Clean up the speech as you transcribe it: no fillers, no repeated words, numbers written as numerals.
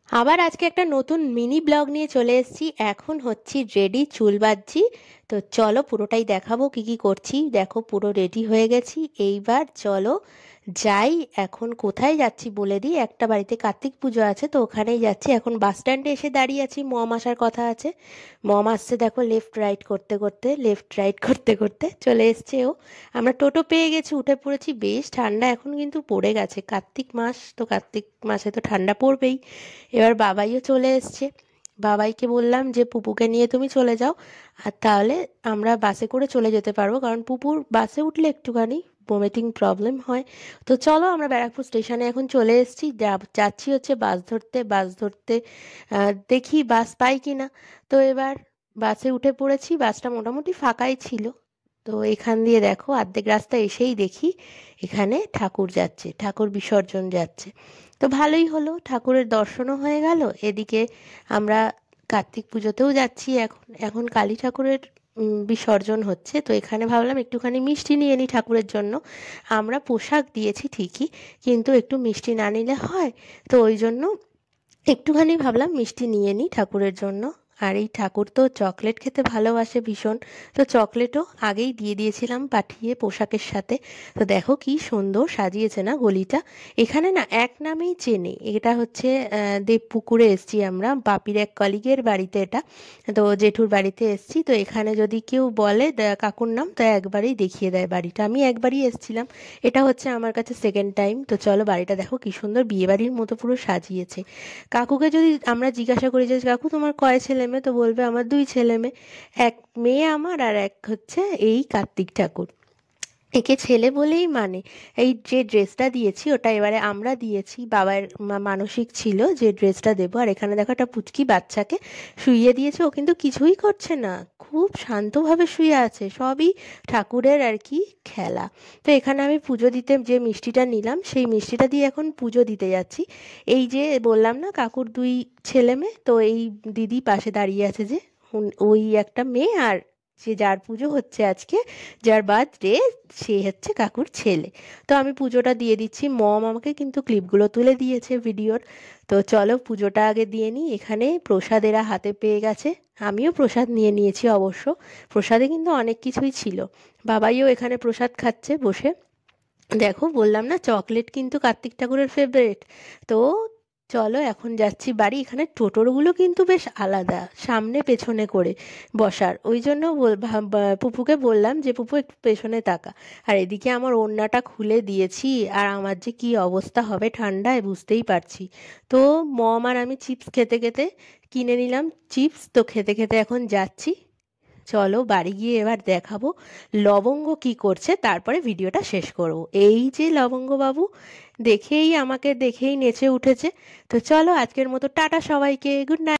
আবার আজকে একটা নতুন মিনি ব্লগ নিয়ে চলে এসেছি। এখন হচ্ছি রেডি, চুল বাঁধছি। তো চলো পুরোটাই দেখাবো কি কি করছি। দেখো পুরো রেডি হয়ে গেছি। এইবার চলো যাই। এখন কোথায় যাচ্ছি বলে দিই। একটা বাড়িতে কার্তিক পুজো আছে, তো ওখানেই যাচ্ছি। এখন বাস স্ট্যান্ডে এসে দাঁড়িয়ে আছি, মম আসার কথা আছে। মম আসছে, দেখো লেফট রাইট করতে করতে, লেফট রাইট করতে করতে চলে এসছে ও। আমরা টোটো পেয়ে গেছি, উঠে পড়েছি। বেশ ঠান্ডা এখন কিন্তু পড়ে গেছে, কার্তিক মাস তো, কার্তিক মাসে তো ঠান্ডা পড়বেই। এবার বাবাইও চলে এসছে। বাবাইকে বললাম যে পুপুকে নিয়ে তুমি চলে যাও, আর তাহলে আমরা বাসে করে চলে যেতে পারবো, কারণ পুপুর বাসে উঠলে একটুখানি ভমিটিং প্রবলেম হয়। তো চলো আমরা ব্যারাকপুর স্টেশনে এখন চলে এসেছি। যাচ্ছি হচ্ছে বাস ধরতে। বাস ধরতে দেখি বাস পাই কি না। তো এবার বাসে উঠে পড়েছি। বাসটা মোটামুটি ফাঁকাই ছিল। তো এখান দিয়ে দেখো অর্ধেক রাস্তা এসেই দেখি এখানে ঠাকুর যাচ্ছে, ঠাকুর বিসর্জন যাচ্ছে। তো ভালোই হলো, ঠাকুরের দর্শনও হয়ে গেল। এদিকে আমরা কার্তিক পুজোতেও যাচ্ছি। এখন এখন কালী ঠাকুরের বিসর্জন হচ্ছে। তো এখানে ভাবলাম একটুখানি মিষ্টি নিয়ে নিই ঠাকুরের জন্য। আমরা পোশাক দিয়েছি ঠিকই, কিন্তু একটু মিষ্টি না নিলে হয়। তো ওই জন্য একটুখানি ভাবলাম মিষ্টি নিয়ে নিই ঠাকুরের জন্য। আর এই ঠাকুর তো চকলেট খেতে ভালোবাসে ভীষণ। তো চকলেটও আগেই দিয়ে দিয়েছিলাম পাঠিয়ে পোশাকের সাথে। তো দেখো কি সুন্দর সাজিয়েছে না গলিটা। এখানে না এক নামেই চেনে। এটা হচ্ছে দেবপুকুরে এসছি আমরা, বাপির এক কলিগের বাড়িতে এটা। তো জেঠুর বাড়িতে এসছি। তো এখানে যদি কেউ বলে কাকুর নাম, তো একবারেই দেখিয়ে দেয় বাড়িটা। আমি একবারই এসছিলাম, এটা হচ্ছে আমার কাছে সেকেন্ড টাইম। তো চলো বাড়িটা দেখো কি সুন্দর বিয়েবাড়ির মতো পুরো সাজিয়েছে। কাকুকে যদি আমরা জিজ্ঞাসা করি যে কাকু তোমার কয় ছেলে মেয়ে, তো বলবে আমার দুই ছেলে মেয়ে, এক মেয়ে আমার আর এক হচ্ছে এই কার্তিক ঠাকুর। একে ছেলে বলেই মানে। এই যে ড্রেসটা দিয়েছি ওটা এবারে আমরা দিয়েছি, বাবার মানসিক ছিল যে ড্রেসটা দেবো। আর এখানে দেখো একটা পুচকি বাচ্চাকে শুইয়ে দিয়েছে, ও কিন্তু কিছুই করছে না, খুব শান্তভাবে শুয়ে আছে। সবই ঠাকুরের আর কি খেলা। তো এখানে আমি পুজো দিতে যে মিষ্টিটা নিলাম, সেই মিষ্টিটা দিয়ে এখন পুজো দিতে যাচ্ছি। এই যে বললাম না কাকুর দুই ছেলে মেয়ে, তো এই দিদি পাশে দাঁড়িয়ে আছে যে, ওই একটা মেয়ে, আর যে যার পুজো হচ্ছে আজকে, যার বার্থডে, সে হচ্ছে কাকুর ছেলে। তো আমি পুজোটা দিয়ে দিচ্ছি। মম আমাকে কিন্তু ক্লিপগুলো তুলে দিয়েছে ভিডিওর। তো চলো পুজোটা আগে দিয়ে নিই। এখানে প্রসাদ এরা হাতে পেয়ে গেছে, আমিও প্রসাদ নিয়ে নিয়েছি অবশ্য। প্রসাদে কিন্তু অনেক কিছুই ছিল। বাবাইও এখানে প্রসাদ খাচ্ছে বসে। দেখো বললাম না চকলেট কিন্তু কার্তিক ঠাকুরের ফেভারিট। তো চলো এখন যাচ্ছি বাড়ি। এখানে টোটোরগুলো কিন্তু বেশ আলাদা, সামনে পেছনে করে বসার। ওই জন্য পুপুকে বললাম যে পুপু একটু পেছনে তাকা। আর এদিকে আমার ওড়নাটা খুলে দিয়েছি, আর আমার যে কি অবস্থা হবে ঠান্ডায় বুঝতেই পারছি। তো মম আর আমি চিপস খেতে খেতে কিনে নিলাম চিপস। তো খেতে খেতে এখন যাচ্ছি। চলো বাড়ি গিয়ে এবার দেখাবো লবঙ্গ কি করছে, তারপরে ভিডিওটা শেষ করব। এই যে লবঙ্গ বাবু, দেখেই আমাকে দেখেই নেচে উঠেছে। তো চলো আজকের মতো টাটা সবাইকে, গুড নাইট।